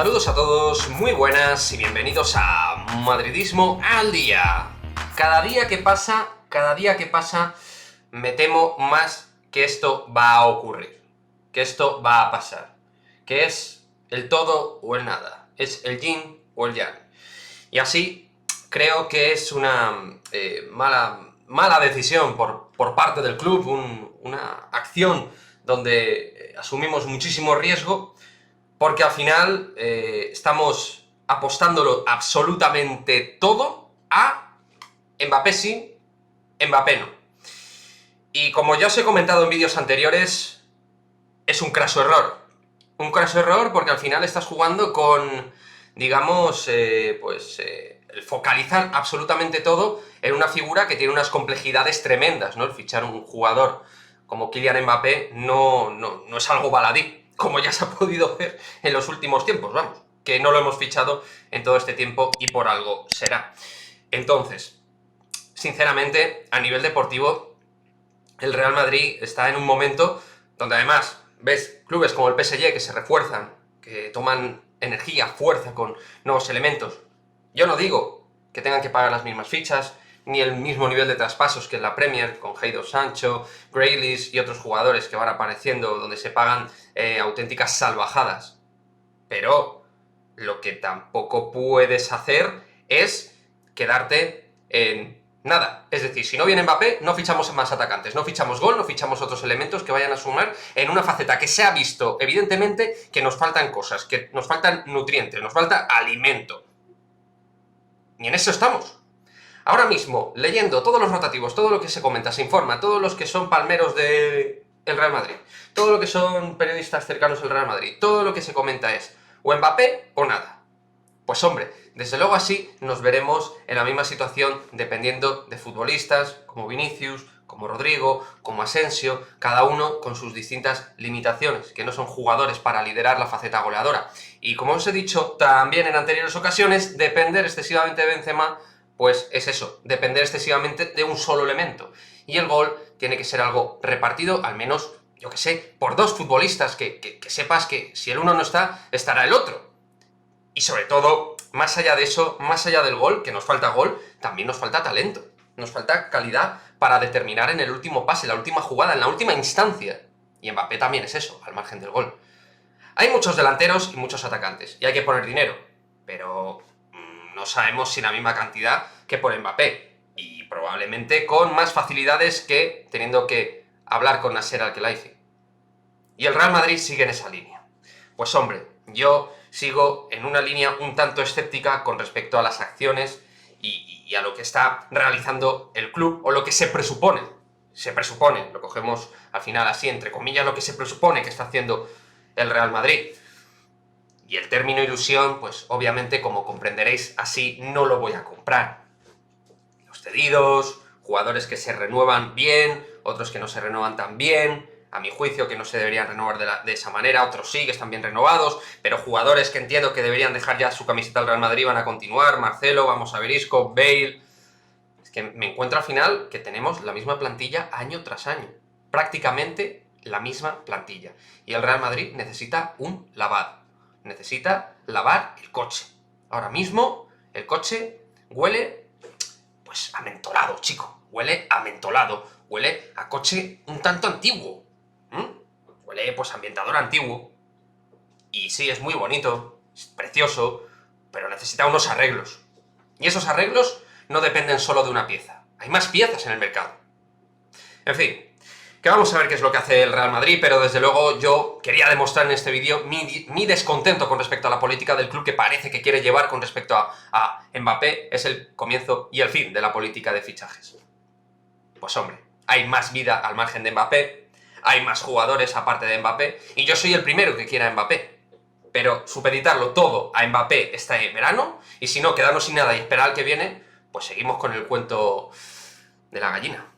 Saludos a todos, muy buenas y bienvenidos a Madridismo al Día. Cada día que pasa, me temo más que esto va a ocurrir, que esto va a pasar, que es el todo o el nada, es el yin o el yang. Y así creo que es una mala decisión por parte del club, una acción donde asumimos muchísimo riesgo, porque al final estamos apostándolo absolutamente todo a Mbappé sí, Mbappé no. Y como ya os he comentado en vídeos anteriores, es un craso error. Un craso error porque al final estás jugando con, digamos, el focalizar absolutamente todo en una figura que tiene unas complejidades tremendas, ¿no? El fichar un jugador como Kylian Mbappé no es algo baladí, como ya se ha podido ver en los últimos tiempos, vamos, que no lo hemos fichado en todo este tiempo y por algo será. Entonces, sinceramente, a nivel deportivo, el Real Madrid está en un momento donde además ves clubes como el PSG que se refuerzan, que toman energía, fuerza con nuevos elementos. Yo no digo que tengan que pagar las mismas fichas, ni el mismo nivel de traspasos que en la Premier, con Jadon Sancho, Grealish y otros jugadores que van apareciendo, donde se pagan auténticas salvajadas. Pero lo que tampoco puedes hacer es quedarte en nada. Es decir, si no viene Mbappé, no fichamos más atacantes, no fichamos gol, no fichamos otros elementos que vayan a sumar en una faceta que se ha visto, evidentemente, que nos faltan cosas, que nos faltan nutrientes, nos falta alimento. Y en eso estamos. Ahora mismo, leyendo todos los rotativos, todo lo que se comenta, se informa, todos los que son palmeros del Real Madrid, todo lo que son periodistas cercanos al Real Madrid, todo lo que se comenta es o Mbappé o nada. Pues hombre, desde luego así nos veremos en la misma situación dependiendo de futbolistas como Vinicius, como Rodrigo, como Asensio, cada uno con sus distintas limitaciones, que no son jugadores para liderar la faceta goleadora. Y como os he dicho también en anteriores ocasiones, depender excesivamente de Benzema, pues es eso, depender excesivamente de un solo elemento. Y el gol tiene que ser algo repartido, al menos, yo que sé, por dos futbolistas, que sepas que si el uno no está, estará el otro. Y sobre todo, más allá de eso, más allá del gol, que nos falta gol, también nos falta talento. Nos falta calidad para determinar en el último pase, la última jugada, en la última instancia. Y Mbappé también es eso, al margen del gol. Hay muchos delanteros y muchos atacantes, y hay que poner dinero, pero no sabemos si la misma cantidad que por Mbappé, y probablemente con más facilidades que teniendo que hablar con Nasser Al-Khelaifi. Y el Real Madrid sigue en esa línea. Pues hombre, yo sigo en una línea un tanto escéptica con respecto a las acciones y a lo que está realizando el club, o lo que se presupone. Se presupone, lo cogemos al final así, entre comillas, lo que se presupone que está haciendo el Real Madrid. Y el término ilusión, pues obviamente, como comprenderéis, así no lo voy a comprar. Los cedidos, jugadores que se renuevan bien, otros que no se renuevan tan bien, a mi juicio que no se deberían renovar de esa manera, otros sí, que están bien renovados, pero jugadores que entiendo que deberían dejar ya su camiseta al Real Madrid van a continuar, Marcelo, vamos a ver Isco, Bale. Es que me encuentro al final que tenemos la misma plantilla año tras año, prácticamente la misma plantilla. Y el Real Madrid necesita un lavado, necesita lavar el coche. Ahora mismo el coche huele, pues, a mentolado, chico, huele a mentolado, huele a coche un tanto antiguo. Huele, pues, ambientador antiguo. Y sí, es muy bonito, es precioso, pero necesita unos arreglos. Y esos arreglos no dependen solo de una pieza. Hay más piezas en el mercado. En fin, que vamos a ver qué es lo que hace el Real Madrid, pero desde luego yo quería demostrar en este vídeo mi descontento con respecto a la política del club que parece que quiere llevar con respecto a Mbappé. Es el comienzo y el fin de la política de fichajes. Pues hombre, hay más vida al margen de Mbappé, hay más jugadores aparte de Mbappé, y yo soy el primero que quiera a Mbappé. Pero supeditarlo todo a Mbappé este verano, y si no, quedarnos sin nada y esperar al que viene, pues seguimos con el cuento de la gallina.